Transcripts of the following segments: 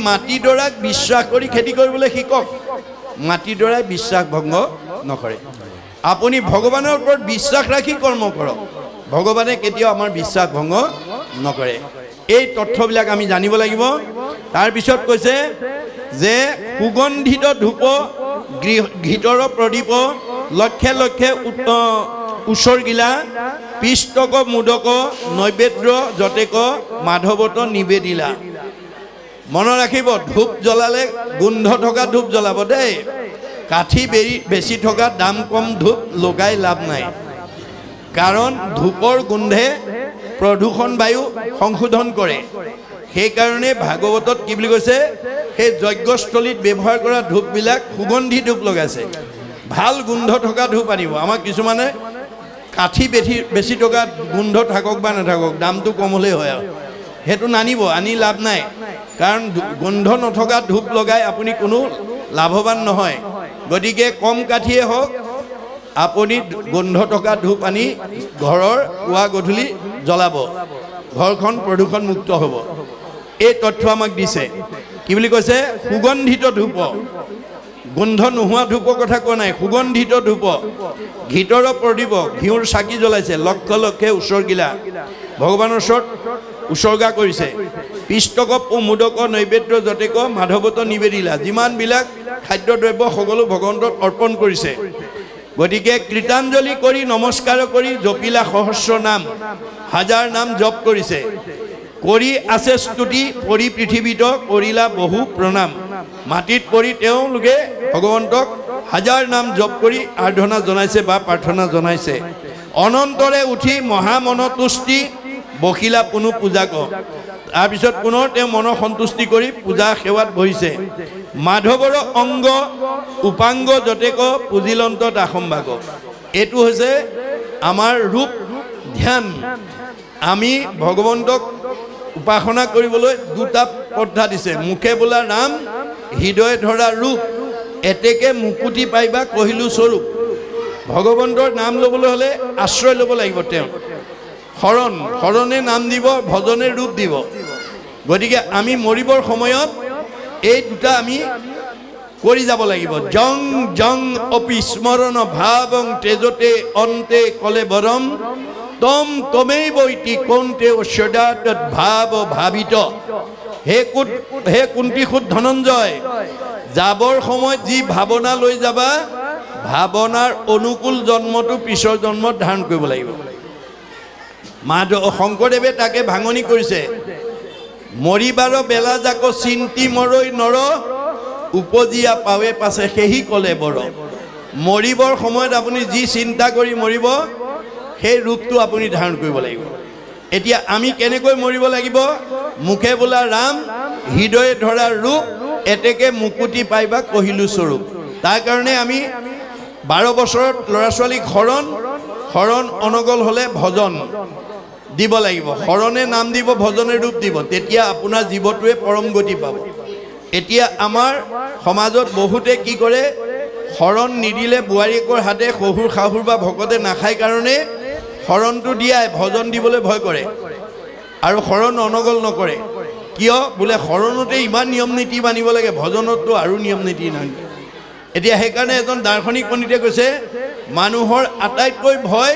মাটিডৰাক বিশ্বাস কৰি খেতি কৰিবলৈ শিকক। মাটিডৰাই বিশ্বাস ভংগ নকৰে। আপুনি ভগৱানৰ ওপৰত বিশ্বাস ৰাখি কৰ্ম কৰক, ভগৱানে কেতিয়াও আমাৰ বিশ্বাস ভংগ নকৰে। এই তথ্যবিলাক আমি জানিব লাগিব। তাৰপিছত কৈছে যে সুগন্ধিত ধূপ, ঘিতৰ প্ৰদীপ, লক্ষে লক্ষে উচৰ্গিলা, পিষ্টক মোদক, নৈবেদ্য জতেক, মাধৱত নিবেদিলা। মনত ৰাখিব, ধূপ জ্বলালে গোন্ধ থকা ধূপ জ্বলাব দেই। কাঠি বেছি থকা দাম কম ধূপ লগাই লাভ নাই, কাৰণ ধূপৰ গোন্ধে প্ৰদূষণ বায়ু সংশোধন কৰে। সেইকাৰণে ভাগৱতত কি বুলি কৈছে, সেই যজ্ঞস্থলীত ব্যৱহাৰ কৰা ধূপবিলাক সুগন্ধি ধূপ লগাইছে। ভাল গোন্ধ থকা ধূপ আনিব। আমাক কিছুমানে কাঠি বেছি থকা গোন্ধ থাকক বা নাথাকক, দামটো কম হ'লেই হয় আৰু সেইটো নানিব, আনি লাভ নাই। কাৰণ গোন্ধ নথকা ধূপ লগাই আপুনি কোনো লাভৱান নহয়। গতিকে কম কাঠিয়ে হওক, আপুনি গোন্ধ থকা ধূপ আনি ঘৰৰ পুৱা গধূলি জ্বলাব, ঘৰখন প্ৰদূষণমুক্ত হ'ব। এই তথ্য আমাক দিছে। কি বুলি কৈছে, সুগন্ধিত ধূপ, গোন্ধ নোহোৱা ধূপৰ কথা কোৱা নাই, সুগন্ধিত ধূপ, ঘিতৰ প্ৰদীপ, ঘিউৰ চাকি জ্বলাইছে, লক্ষ লক্ষে উচৰ্গিলা, ভগৱানৰ ওচৰত উচৰ্গা কৰিছে, পিষ্টক মোদক, নৈবেদ্য জতেক, মাধৱত নিবেদিলা, যিমানবিলাক খাদ্যদ্ৰব্য সকলো ভগৱন্তক অৰ্পণ কৰিছে। গতিকে কৃতাঞ্জলি কৰি নমস্কাৰ কৰি জপিলা সহস্ৰ নাম, হাজাৰ নাম জপ কৰিছে, কৰি আছে স্তুতি, পৰি পৃথিৱীত কৰিলা বহু প্ৰণাম। মাটিত পৰি তেওঁলোকে ভগৱন্তক হাজাৰ নাম জপ কৰি আৰাধনা জনাইছে বা প্ৰাৰ্থনা জনাইছে। অনন্তৰে উঠি মহামনতুষ্টি, বকিলা পুনু পূজাক। তাৰপিছত পুনৰ তেওঁ মনৰ সন্তুষ্টি কৰি পূজা সেৱাত বহিছে। মাধৱৰ অংগ উপাংগ জতেক, পুজিলন্ত দাসম্বাক। এইটো হৈছে আমাৰ ৰূপ ধ্যান। আমি ভগৱন্তক উপাসনা কৰিবলৈ দুটা পদ্ধা দিছে, মুখে বোলা নাম, হৃদয়ে ধৰা ৰূপ, এতেকে মুকুতি পাইবা কহিলো স্বৰূপ। ভগৱন্তৰ নাম ল'বলৈ হ'লে আশ্ৰয় ল'ব লাগিব তেওঁ। শৰণে নাম দিব, ভজনে ৰূপ দিব। গতিকে আমি মৰিবৰ সময়ত এই দুটা আমি কৰি যাব লাগিব। জং জং অপি স্মৰণ ভাৱং তেজতে অন্তে কলে বৰম, তম তমেই বৈতি কৌন্তে সদা তৎ ভাৱ ভাবিত। হে কুন্তি সুত ধনঞ্জয়, যাবৰ সময়ত যি ভাৱনা লৈ যাবা, ভাৱনাৰ অনুকূল জন্মটো পিছৰ জন্মত ধাৰণ কৰিব লাগিব। শংকৰদেৱে তাকে ভাঙনি কৰিছে, মৰিবাৰ বেলা যাক চিন্তি মৰৈ নৰ, উপজিয়া পাৱে পাছে সেহি কলে বৰ। মৰিবৰ সময়ত আপুনি যি চিন্তা কৰি মৰিব, সেই ৰূপটো আপুনি ধাৰণ কৰিব লাগিব। এতিয়া আমি কেনেকৈ মৰিব লাগিব, মুখে বোলা ৰাম, হৃদয়ে ধৰা ৰূপ, এতেকে মুকুতি পাইবা কহিলো স্বৰূপ। তাৰ কাৰণে আমি 12 বছৰত ল'ৰা ছোৱালীক শৰণ অনগল হ'লে ভজন দিব লাগিব। শৰণে নাম দিব, ভজনে ৰূপ দিব, তেতিয়া আপোনাৰ জীৱটোৱে পৰম গতি পাব। এতিয়া আমাৰ সমাজত বহুতে কি কৰে, শৰণ নিদিলে বোৱাৰীয়েকৰ হাতে শহুৰ শাহুৰ বা ভকতে নাখায় কাৰণে শৰণটো দিয়াই ভজন দিবলৈ ভয় কৰে আৰু শৰণ অনগল নকৰে। কিয় বোলে, শৰণতে ইমান নিয়ম নীতি মানিব লাগে, ভজনততো আৰু নিয়ম নীতি নাই। এতিয়া সেইকাৰণে এজন দাৰ্শনিক পণ্ডিতে কৈছে, মানুহৰ আটাইতকৈ ভয়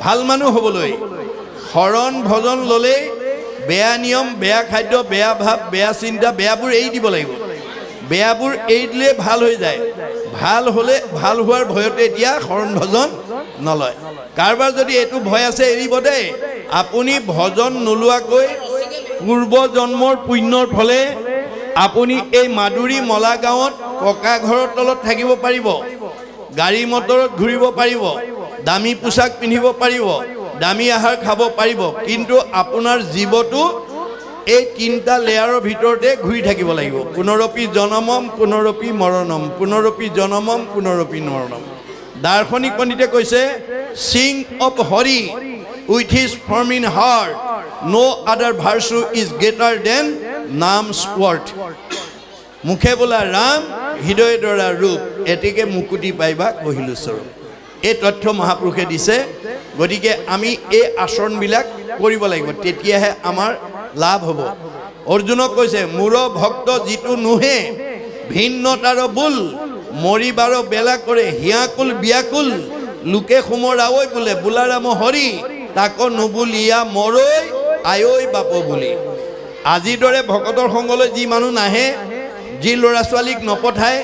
ভাল মানুহ হ'বলৈ। শৰণ ভজন ল'লেই বেয়া নিয়ম, বেয়া খাদ্য, বেয়া ভাৱ, বেয়া চিন্তা, বেয়াবোৰ এৰি দিব লাগিব। বেয়াবোৰ এৰি দিলে ভাল হৈ যায়। ভাল হ'লে, ভাল হোৱাৰ ভয়তে এতিয়া শৰণ ভজন নলয়। কাৰোবাৰ যদি এইটো ভয় আছে এৰিব দেই। আপুনি ভজন নোলোৱাকৈ পূৰ্ব জন্মৰ পুণ্যৰ ফলে আপুনি এই মাদুৰী মলা গাঁৱত ককা ঘৰৰ তলত থাকিব পাৰিব, গাড়ী মটৰত ঘূৰিব পাৰিব, দামী পোছাক পিন্ধিব পাৰিব, দামী আহাৰ খাব পাৰিব, কিন্তু আপোনাৰ জীৱটো এই 3টা লেয়াৰৰ ভিতৰতে ঘূৰি থাকিব লাগিব। পুনৰপি জনমম পুনৰপি মৰণম, পুনৰপি জনমম পুনৰপি মৰণম। দাৰ্শনিক পণ্ডিতে কৈছে, sing of Hari with his form in heart, no other virtue is greater than name's worth. মুখে বোলা ৰাম, হৃদয়ে ধৰা ৰূপ, এতেকে মুকুতি পাইবা কহিলো স্বৰূপ। এই তথ্য মহাপুৰুষে দিছে। গতিকে আমি এই আচৰণবিলাক কৰিব লাগিব, তেতিয়াহে আমাৰ লাভ হ'ব। অৰ্জুনক কৈছে মোৰ ভক্ত যিটো নুহে ভিন্নতাৰ বুল মৰিবাৰ বেলা কৰে হিয়াকুল বিয়াকুল লোকে সোমৰাৱৈ বোলে বোলাৰাম হৰি তাক নুবুলিয়া মৰৈ আয়ৈ বাপ বুলি আজিৰ দৰে ভকতৰ সংগলৈ যি মানুহ নাহে যি ল'ৰা ছোৱালীক নপঠায়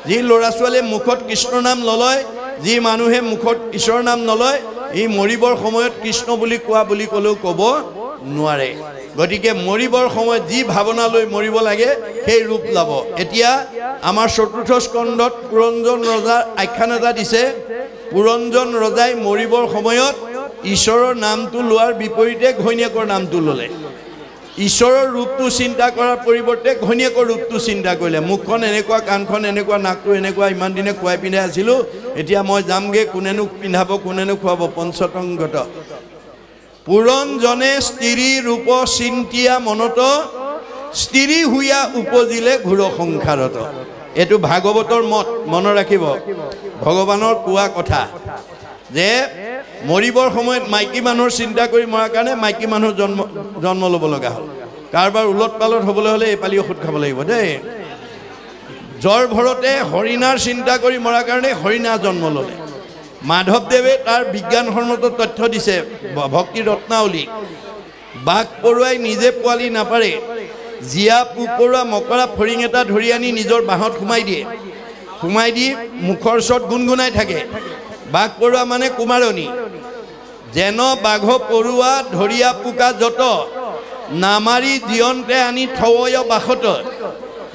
যি ল'ৰা ছোৱালীয়ে মুখত কৃষ্ণৰ নাম নলয় যি মানুহে মুখত ঈশ্বৰৰ নাম নলয় এই মৰিবৰ সময়ত কৃষ্ণ বুলি কোৱা বুলি ক'লেও ক'ব নোৱাৰে গতিকে মৰিবৰ সময়ত যি ভাৱনা লৈ মৰিব লাগে সেই ৰূপ ল'ব এতিয়া আমাৰ চতুৰ্থ স্কন্ধত পুৰঞ্জন ৰজাৰ আখ্যান এটা দিছে পুৰঞ্জন ৰজাই মৰিবৰ সময়ত ঈশ্বৰৰ নামটো লোৱাৰ বিপৰীতে ঘৈণীয়েকৰ নামটো ল'লে ঈশ্বৰৰ ৰূপটো চিন্তা কৰাৰ পৰিৱৰ্তে ঘৈণীয়েকৰ ৰূপটো চিন্তা কৰিলে মুখখন এনেকুৱা কাণখন এনেকুৱা নাকটো এনেকুৱা ইমান দিনে খুৱাই পিন্ধাই আছিলোঁ এতিয়া মই যামগৈ কোনেনো পিন্ধাব কোনেনো খুৱাব পঞ্চতংগত পুৰঞ্জনে স্ত্ৰী ৰূপ চিন্তিয়া মনত স্ত্ৰী হুয়া উপজিলে ঘোৰ সংসাৰত এইটো ভাগৱতৰ মত মনত ৰাখিব ভগৱানৰ কোৱা কথা যে মৰিবৰ সময়ত মাইকী মানুহৰ চিন্তা কৰি মৰাৰ কাৰণে মাইকী মানুহৰ জন্ম ল'ব লগা হ'ল কাৰোবাৰ উলট পালট হ'বলৈ হ'লে এইপালি ঔষধ খাব লাগিব দেই জ্বৰ ভৰতে হৰিণাৰ চিন্তা কৰি মৰাৰ কাৰণে হৰিণা জন্ম ল'লে মাধৱদেৱে তাৰ বিজ্ঞানসন্মত তথ্য দিছে ভক্তি ৰত্নাৱলী বাঘ পৰুৱাই নিজে পোৱালি নাপাৰে জীয়া পোক পৰুৱা মকৰা ফৰিং এটা ধৰি আনি নিজৰ বাঁহত সোমাই দি মুখৰ ওচৰত গুণগুণাই থাকে বাঘ পৰুৱা মানে কুমাৰণী যেন বাঘ পৰুৱা ধৰিয়া পোকা যত নামাৰি জীয়ন্তে আনি থৱয় বাসত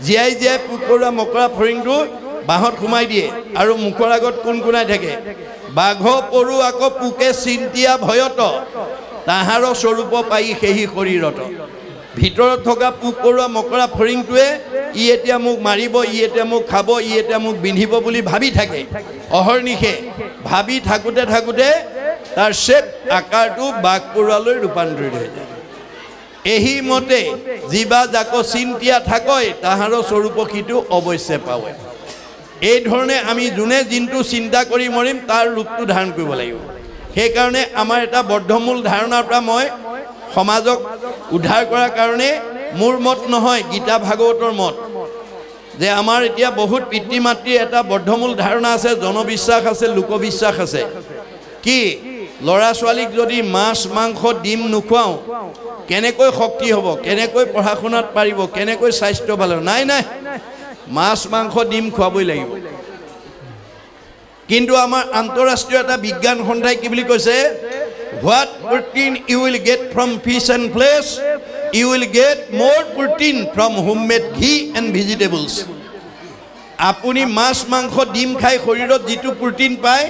জীয়াই জীয়াই পোক পৰুৱা মকৰা ফৰিংটো বাঁহত সোমাই দিয়ে আৰু মুখৰ আগত কুণকুণাই থাকে বাঘ পৰু আকৌ পোকে চিন্তিয়া ভয়ত তাহাৰ স্বৰূপ পাই সেহি শৰীৰত ভিতৰত থকা পোক পৰুৱা মকৰা ফৰিংটোৱে ই এতিয়া মোক মাৰিব ই এতিয়া মোক খাব ই এতিয়া মোক বিন্ধিব বুলি ভাবি থাকে অহৰ্নিশে ভাবি থাকোঁতে থাকোঁতে তাৰ শ্বেপ আকাৰটো বাঘ পৰুৱালৈ ৰূপান্তৰিত হৈ যায় এহি মতে জীৱা যাক চিন্তিয়া থাকয় তাহাৰ স্বৰূপ সিটো অৱশ্যে পাৱে এই ধৰণে আমি যোনে দিনটো চিন্তা কৰি মৰিম তাৰ ৰূপটো ধাৰণ কৰিব লাগিব সেইকাৰণে আমাৰ এটা বদ্ধমূল ধাৰণাৰ পৰা মই সমাজক উদ্ধাৰ কৰাৰ কাৰণে মোৰ মত নহয় গীতা ভাগৱতৰ মত যে আমাৰ এতিয়া বহুত পিতৃ মাতৃৰ এটা বদ্ধমূল ধাৰণা আছে জনবিশ্বাস আছে লোকবিশ্বাস আছে কি ল'ৰা ছোৱালীক যদি মাছ মাংস ডিম নোখোৱাওঁ কেনেকৈ শক্তি হ'ব কেনেকৈ পঢ়া শুনাত পাৰিব কেনেকৈ স্বাস্থ্য ভাল হ'ব নাই মাছ মাংস ডিম খুৱাবই লাগিব কিন্তু আমাৰ আন্তঃৰাষ্ট্ৰীয় এটা বিজ্ঞান সন্থাই কি বুলি কৈছে what protein you will get from fish and flesh you will get more protein from homemade ghee and vegetables আপুনি মাছ মাংস ডিম খাই শৰীৰত যিটো প্ৰটিন পায়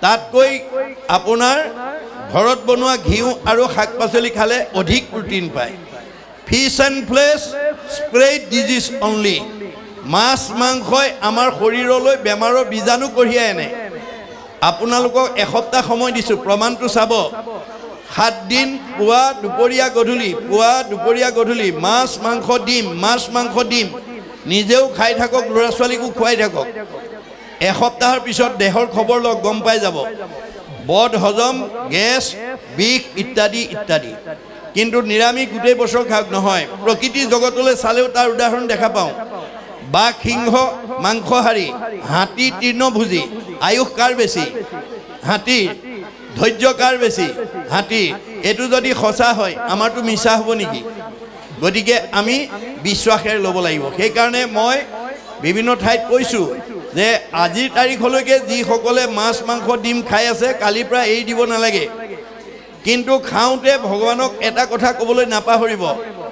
তাতকৈ আপোনাৰ ঘৰত বনোৱা ঘিউ আৰু শাক পাচলি খালে অধিক প্ৰটিন পায় fish and flesh spread disease only মাছ মাংসই আমাৰ শৰীৰলৈ বেমাৰৰ বীজাণু কঢ়িয়াই আনে আপোনালোকক এসপ্তাহ সময় দিছোঁ প্ৰমাণটো চাব 7 দিন পুৱা দুপৰীয়া গধূলি মাছ মাংস ডিম নিজেও খাই থাকক ল'ৰা ছোৱালীকো খুৱাই থাকক এসপ্তাহৰ পিছত দেহৰ খবৰ লওক গম পাই যাব বদ হজম গেছ বিষ ইত্যাদি ইত্যাদি কিন্তু নিৰামিষ গোটেই বছৰ খাওক নহয় প্ৰকৃতি জগতলৈ চালেও তাৰ উদাহৰণ দেখা পাওঁ বাঘ সিংহ মাংসহাৰী হাতী তৃণভোজী আয়ুস কাৰ বেছি হাতীৰ ধৈৰ্য কাৰ বেছি হাতীৰ এইটো যদি সঁচা হয় আমাৰতো মিছা হ'ব নেকি গতিকে আমি বিশ্বাসেৰে ল'ব লাগিব সেইকাৰণে মই বিভিন্ন ঠাইত কৈছোঁ যে আজিৰ তাৰিখলৈকে যিসকলে মাছ মাংস ডিম খাই আছে কালিৰ পৰা এৰি দিব নালাগে কিন্তু খাওঁতে ভগৱানক এটা কথা ক'বলৈ নাপাহৰিব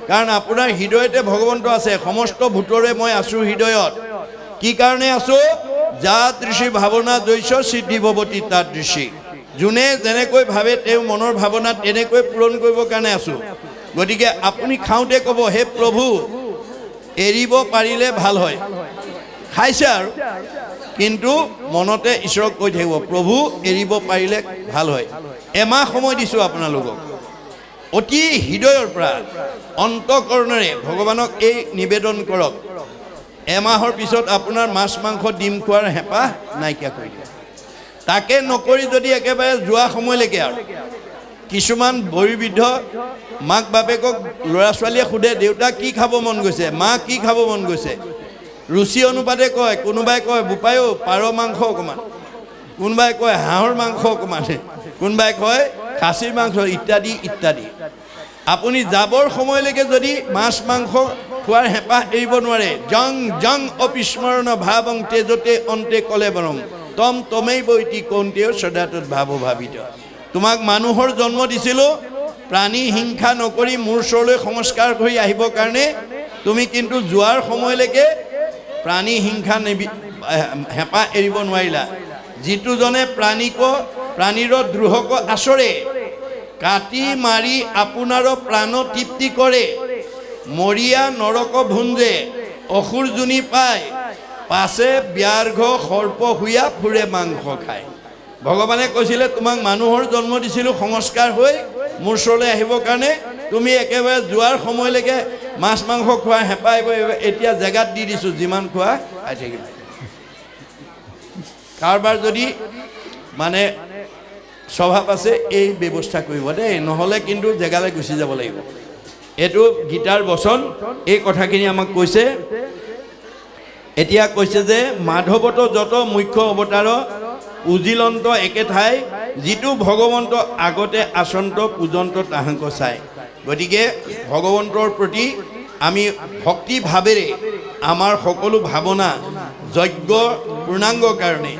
কাৰণ আপোনাৰ হৃদয়তে ভগৱন্ত আছে সমস্ত ভূতৰে মই আছোঁ হৃদয়ত কি কাৰণে আছোঁ যাত ঋষি ভাৱনা জৈছ সিদ্ধি ভৱতী তাত ঋষি যোনে যেনেকৈ ভাবে তেওঁ মনৰ ভাৱনা তেনেকৈ পূৰণ কৰিবৰ কাৰণে আছোঁ গতিকে আপুনি খাওঁতে ক'ব হে প্ৰভু এৰিব পাৰিলে ভাল হয় খাইছে আৰু কিন্তু মনতে ঈশ্বৰক কৈ থাকিব প্ৰভু এৰিব পাৰিলে ভাল হয় এমাহ সময় দিছোঁ আপোনালোকক অতি হৃদয়ৰ পৰা অন্তঃকৰণেৰে ভগৱানক এই নিবেদন কৰক এমাহৰ পিছত আপোনাৰ মাছ মাংস ডিম খোৱাৰ হেঁপাহ নাইকিয়া কৰি দিয়ে তাকে নকৰি যদি একেবাৰে যোৱা সময়লৈকে আৰু কিছুমান বয়োবৃদ্ধ মাক বাপেকক ল'ৰা ছোৱালীয়ে সোধে দেউতা কি খাব মন গৈছে, মা কি খাব মন গৈছে, ৰুচি অনুপাতে কয়। কোনোবাই কয় বোপায়ো পাৰ মাংস অকণমান, কোনোবাই কয় হাঁহৰ মাংস অকণমান, কোনোবাই কয় খাচীৰ মাংস ইত্যাদি ইত্যাদি। আপুনি যাবৰ সময়লৈকে যদি মাছ মাংস খোৱাৰ হেঁপাহ এৰিব নোৱাৰে, জং জং অপিস্মৰণ ভাৱং তেজতে অন্তে কলে বৰম তম তমেই বৈতি কৌন্তেয় সদাতত ভাৱ ভাবিত। তোমাক মানুহৰ জন্ম দিছিলোঁ প্ৰাণী হিংসা নকৰি মোৰ ওচৰলৈ সংস্কাৰ কৰি আহিবৰ কাৰণে। তুমি কিন্তু যোৱাৰ সময়লৈকে প্ৰাণী হিংসা হেঁপাহ এৰিব নোৱাৰিলা। যিটোজনে প্ৰাণীৰ দ্ৰোহক আচৰে, কাটি মাৰি আপোনাৰ প্ৰাণ তৃপ্তি কৰে, মৰিয়া নৰক ভুঞ্জে অসুৰ জুনি পায়, পাছে ব্যাঘ্ৰ সৰ্প শুয়া ফুৰে মাংস খায়। ভগৱানে কৈছিলে তোমাক মানুহৰ জন্ম দিছিলোঁ সংস্কাৰ হৈ মোৰ ওচৰলৈ আহিবৰ কাৰণে। তুমি একেবাৰে যোৱাৰ সময়লৈকে মাছ মাংস খোৱা হেঁপাহ এতিয়া জেগাত দি দিছোঁ, যিমান খোৱা খাই থাকিব। কাৰোবাৰ যদি মানে স্বভাৱ আছে এই ব্যৱস্থা কৰিব দেই, নহ'লে কিন্তু জেগালৈ গুচি যাব লাগিব। এইটো গীতাৰ বচন, এই কথাখিনি আমাক কৈছে। এতিয়া কৈছে যে মাধৱত যত মুখ্য অৱতাৰ উজিলন্ত একে ঠাই, যিটো ভগৱন্ত আগতে আচন্ত পূজন্ত তাহাংক চাই। গতিকে ভগৱন্তৰ প্ৰতি আমি ভক্তি ভাৱেৰে আমাৰ সকলো ভাৱনা যজ্ঞ পূৰ্ণাংগ কাৰণে,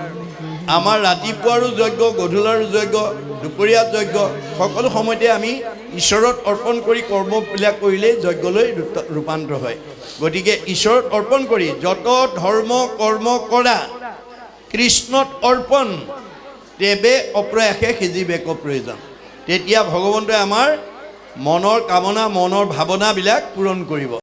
আমাৰ ৰাতিপুৱাৰো যজ্ঞ, গধূলাৰো যজ্ঞ, দুপৰীয়া যজ্ঞ, সকলো সময়তে আমি ঈশ্বৰত অৰ্পণ কৰি কৰ্মবিলাক কৰিলেই যজ্ঞলৈ ৰূপান্তৰ হয়। গতিকে ঈশ্বৰত অৰ্পণ কৰি যত ধৰ্ম কৰ্ম কৰা কৃষ্ণত অৰ্পণ, তেবে অপ্ৰয়াসে সিজিবেক প্ৰয়োজন। তেতিয়া ভগৱন্তই আমাৰ মনৰ কামনা মনৰ ভাৱনাবিলাক পূৰণ কৰিব।